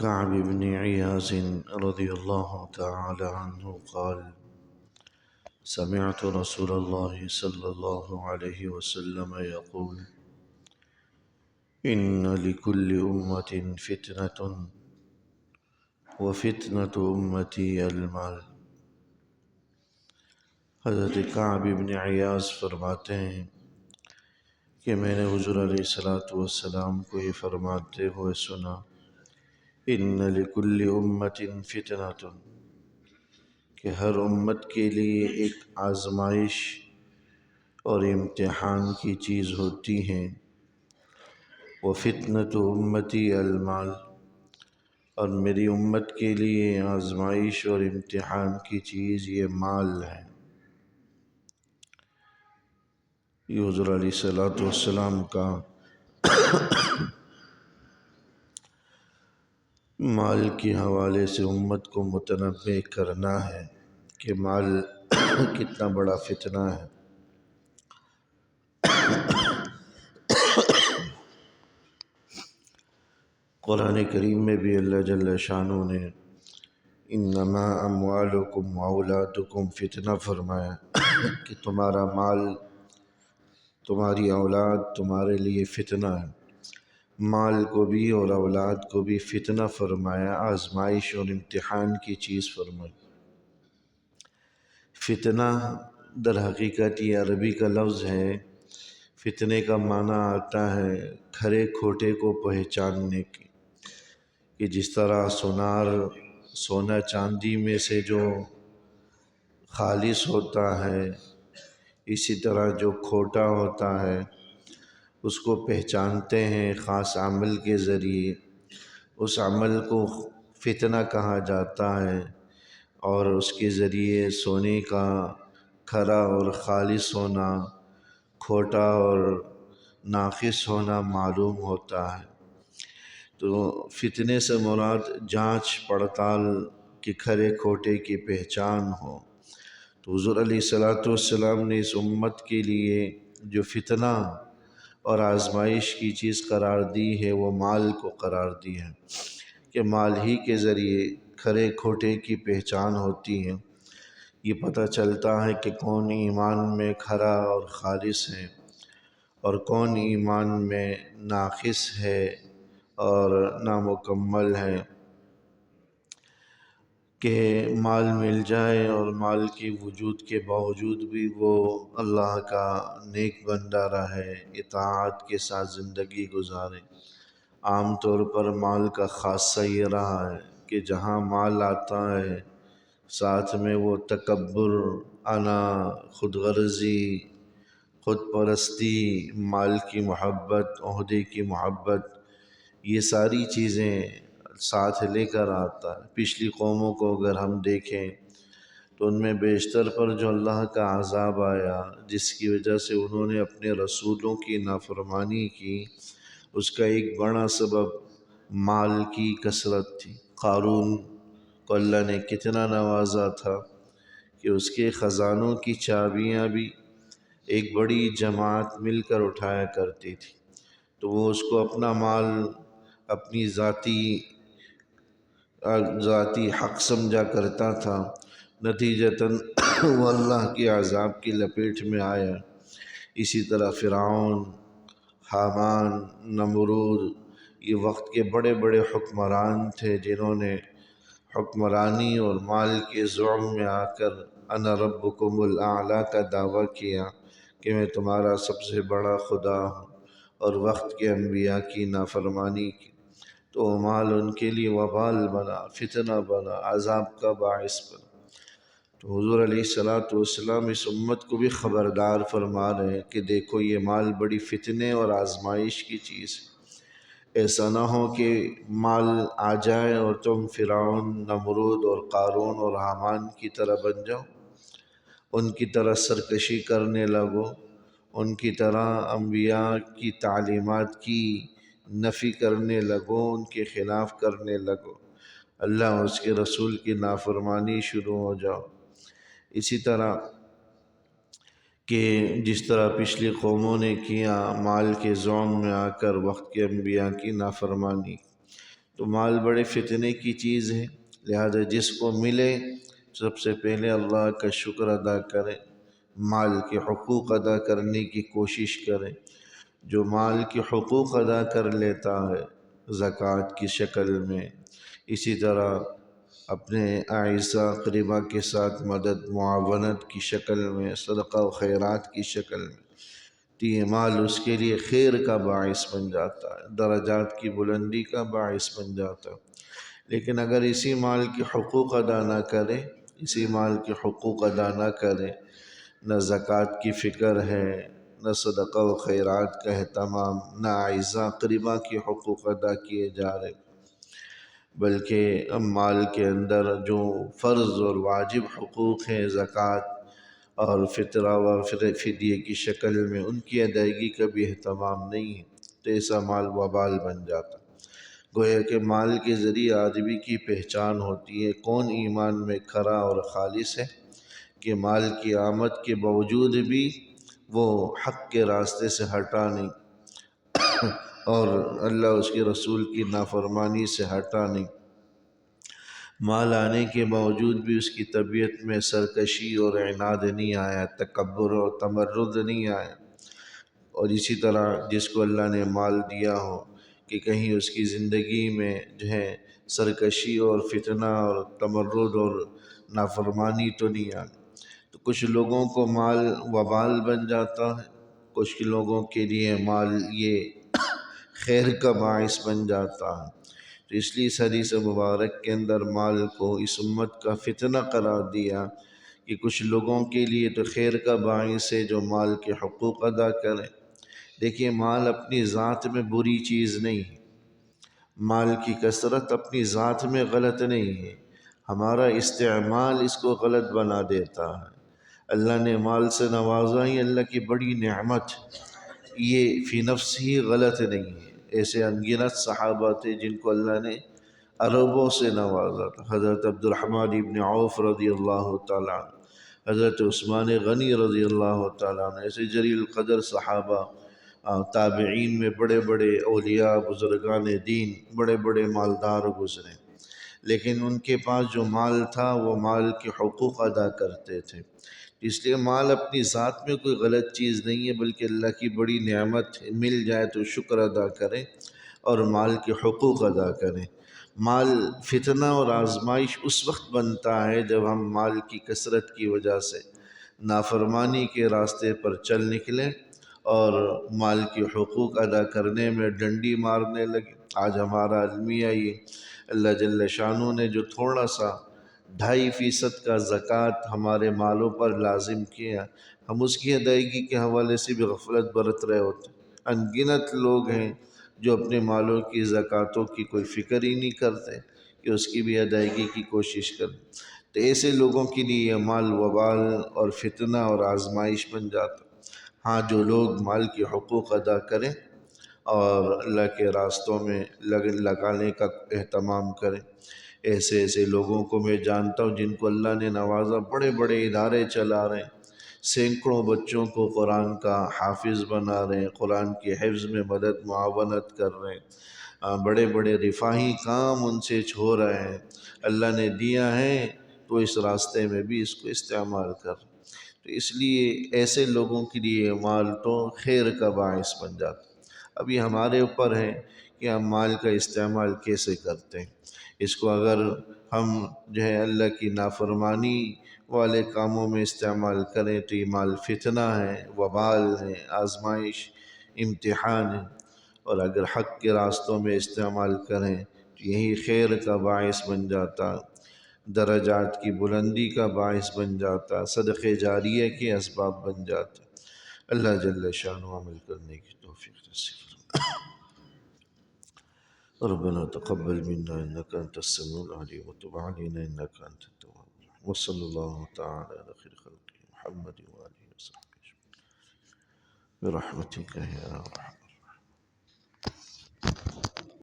كعب بن عياز رضي الله تعالى عنه قال: سمعت رسول الله صلى الله عليه وسلم يقول: إن لكل أمة فتنة وفتنة أمتي المال۔ حضرت کعب بن عیاض فرماتے ہیں کہ میں نے حضور علیہ السلام کو یہ فرماتے ہوئے سنا: ان لکل امت فتنۃ، کہ ہر امت کے لیے ایک آزمائش اور امتحان کی چیز ہوتی ہے۔ وفتنۃ امتی المال، اور میری امت کے لیے آزمائش اور امتحان کی چیز یہ مال ہے۔ یہ حضور علیہ السلام کا مال کے حوالے سے امت کو متنبہ کرنا ہے کہ مال کتنا بڑا فتنہ ہے۔ قرآن کریم میں بھی اللہ جل شانہ نے انما اموالکم واولادکم فتنہ فرمایا کہ تمہارا مال، تمہاری اولاد تمہارے لیے فتنہ ہے۔ مال کو بھی اور اولاد کو بھی فتنہ فرمایا، آزمائش اور امتحان کی چیز فرمائی۔ فتنہ در حقیقت یہ عربی کا لفظ ہے۔ فتنے کا معنی آتا ہے کھرے کھوٹے کو پہچاننے کی، کہ جس طرح سونا چاندی میں سے جو خالص ہوتا ہے، اسی طرح جو کھوٹا ہوتا ہے اس کو پہچانتے ہیں خاص عمل کے ذریعے۔ اس عمل کو فتنہ کہا جاتا ہے، اور اس کے ذریعے سونے کا کھرا اور خالص ہونا، کھوٹا اور ناقص ہونا معلوم ہوتا ہے۔ تو فتنے سے مراد جانچ پڑتال کہ کھرے کھوٹے کی پہچان ہو۔ تو حضور علیہ السلام نے اس امت کے لیے جو فتنہ اور آزمائش کی چیز قرار دی ہے وہ مال کو قرار دی ہے، کہ مال ہی کے ذریعے کھرے کھوٹے کی پہچان ہوتی ہے۔ یہ پتہ چلتا ہے کہ کون ایمان میں کھرا اور خالص ہے اور کون ایمان میں ناقص ہے اور نامکمل ہے۔ کہ مال مل جائے اور مال کے وجود کے باوجود بھی وہ اللہ کا نیک بندہ رہے، اطاعت کے ساتھ زندگی گزارے۔ عام طور پر مال کا خاصہ یہ رہا ہے کہ جہاں مال آتا ہے ساتھ میں وہ تکبر، انا، خود غرضی، خود پرستی، مال کی محبت، عہدے کی محبت، یہ ساری چیزیں ساتھ لے کر آتا ہے۔ پچھلی قوموں کو اگر ہم دیکھیں تو ان میں بیشتر پر جو اللہ کا عذاب آیا، جس کی وجہ سے انہوں نے اپنے رسولوں کی نافرمانی کی، اس کا ایک بڑا سبب مال کی کثرت تھی۔ قارون کو اللہ نے کتنا نوازا تھا کہ اس کے خزانوں کی چابیاں بھی ایک بڑی جماعت مل کر اٹھایا کرتی تھی، تو وہ اس کو اپنا مال، اپنی ذاتی حق سمجھا کرتا تھا۔ نتیجتاً وہ اللہ کے عذاب کی لپیٹ میں آیا۔ اسی طرح فرعون، حامان، نمرود، یہ وقت کے بڑے بڑے حکمران تھے جنہوں نے حکمرانی اور مال کے زعم میں آ کر انا ربکم الاعلیٰ کا دعویٰ کیا کہ میں تمہارا سب سے بڑا خدا ہوں، اور وقت کے انبیاء کی نافرمانی کی، تو مال ان کے لیے وبال بنا، فتنہ بنا، عذاب کا باعث بنا۔ تو حضور علیہ السلام اس امت کو بھی خبردار فرما رہے ہیں کہ دیکھو یہ مال بڑی فتنے اور آزمائش کی چیز ہے۔ ایسا نہ ہو کہ مال آ جائے اور تم فرعون، نمرود اور قارون اور حامان کی طرح بن جاؤ، ان کی طرح سرکشی کرنے لگو، ان کی طرح انبیاء کی تعلیمات کی نفی کرنے لگو، ان کے خلاف کرنے لگو، اللہ اور اس کے رسول کی نافرمانی شروع ہو جاؤ۔ اسی طرح کہ جس طرح پچھلی قوموں نے کیا، مال کے زعم میں آ کر وقت کے انبیاء کی نافرمانی، تو مال بڑے فتنے کی چیز ہے، لہذا جس کو ملے سب سے پہلے اللہ کا شکر ادا کریں، مال کے حقوق ادا کرنے کی کوشش کریں۔ جو مال کے حقوق ادا کر لیتا ہے زکوٰۃ کی شکل میں، اسی طرح اپنے اعزاء اقربا کے ساتھ مدد معاونت کی شکل میں، صدقہ و خیرات کی شکل میں، تو یہ مال اس کے لیے خیر کا باعث بن جاتا ہے، درجات کی بلندی کا باعث بن جاتا ہے۔ لیکن اگر اسی مال کے حقوق ادا نہ کرے، اسی مال کے حقوق ادا نہ کرے، نہ زکوٰۃ کی فکر ہے، نہ صدقہ و خیرات کا اہتمام، نہ اعزاء اقربا کے حقوق ادا کیے جا رہے، بلکہ مال کے اندر جو فرض اور واجب حقوق ہیں، زکوٰۃ اور فطرہ و فدیے کی شکل میں، ان کی ادائیگی کا بھی اہتمام نہیں ہے، تو ایسا مال وبال بن جاتا۔ گویا کہ مال کے ذریعے آدمی کی پہچان ہوتی ہے کون ایمان میں کھرا اور خالص ہے، کہ مال کی آمد کے باوجود بھی وہ حق کے راستے سے ہٹا نہیں اور اللہ اس کے رسول کی نافرمانی سے ہٹا نہیں۔ مال آنے کے باوجود بھی اس کی طبیعت میں سرکشی اور عناد نہیں آیا، تکبر اور تمرد نہیں آیا۔ اور اسی طرح جس کو اللہ نے مال دیا ہو کہ کہیں اس کی زندگی میں جو ہے سرکشی اور فتنہ اور تمرد اور نافرمانی تو نہیں آئی، تو کچھ لوگوں کو مال وبال بن جاتا ہے، کچھ لوگوں کے لیے مال یہ خیر کا باعث بن جاتا ہے۔ تو اس لیے اس حدیث مبارک کے اندر مال کو اس امت کا فتنہ قرار دیا کہ کچھ لوگوں کے لیے تو خیر کا باعث ہے جو مال کے حقوق ادا کریں۔ دیکھیے مال اپنی ذات میں بری چیز نہیں ہے، مال کی کثرت اپنی ذات میں غلط نہیں ہے، ہمارا استعمال اس کو غلط بنا دیتا ہے۔ اللہ نے مال سے نوازا ہی اللہ کی بڑی نعمت، یہ فی نفس ہی غلط نہیں ہے۔ ایسے انگنت صحابہ تھے جن کو اللہ نے اربوں سے نوازا تھا، حضرت عبد الرحمن ابن عوف رضی اللہ تعالیٰ عنہ، حضرت عثمان غنی رضی اللہ تعالیٰ عنہ، ایسے جلیل القدر صحابہ، تابعین میں بڑے بڑے اولیاء بزرگان دین، بڑے بڑے مالدار گزرے، لیکن ان کے پاس جو مال تھا وہ مال کے حقوق ادا کرتے تھے۔ اس لیے مال اپنی ذات میں کوئی غلط چیز نہیں ہے، بلکہ اللہ کی بڑی نعمت مل جائے تو شکر ادا کریں اور مال کے حقوق ادا کریں۔ مال فتنہ اور آزمائش اس وقت بنتا ہے جب ہم مال کی کثرت کی وجہ سے نافرمانی کے راستے پر چل نکلیں اور مال کے حقوق ادا کرنے میں ڈنڈی مارنے لگے۔ آج ہمارا المیہ یہ اللہ جل شانہ نے جو تھوڑا سا 2.5% کا زکوٰۃ ہمارے مالوں پر لازم کیا، ہم اس کی ادائیگی کے حوالے سے بھی غفلت برت رہے ہوتے ہیں۔ انگنت لوگ ہیں جو اپنے مالوں کی زکوٰۃوں کی کوئی فکر ہی نہیں کرتے کہ اس کی بھی ادائیگی کی کوشش کریں، تو ایسے لوگوں کے لیے یہ مال وبال اور فتنہ اور آزمائش بن جاتا۔ ہاں جو لوگ مال کے حقوق ادا کریں اور اللہ کے راستوں میں لگانے کا اہتمام کریں، ایسے لوگوں کو میں جانتا ہوں جن کو اللہ نے نوازا، بڑے بڑے ادارے چلا رہے ہیں، سینکڑوں بچوں کو قرآن کا حافظ بنا رہے ہیں، قرآن کے حفظ میں مدد معاونت کر رہے ہیں، بڑے بڑے رفاہی کام ان سے ہو رہے ہیں۔ اللہ نے دیا ہے تو اس راستے میں بھی اس کو استعمال کر رہے ہیں۔ تو اس لیے ایسے لوگوں کے لیے مال تو خیر کا باعث بن جاتا ہے۔ اب یہ ہمارے اوپر ہے کہ ہم مال کا استعمال کیسے کرتے ہیں۔ اس کو اگر ہم جو ہے اللہ کی نافرمانی والے کاموں میں استعمال کریں تو یہ مال فتنہ ہے، وبال ہے، آزمائش، امتحان ہے، اور اگر حق کے راستوں میں استعمال کریں تو یہی خیر کا باعث بن جاتا، درجات کی بلندی کا باعث بن جاتا، صدقے جاریہ کے اسباب بن جاتا۔ اللہ جل شانہ عمل کرنے کی توفیق نصیب فرمائے۔ ربنا تقبل منا انك انت السميع العليم وتب علينا انك انت التواب الرحيم، وصلى الله تعالى على خير خلقه محمد وآله وصحبه برحمتك يا ارحم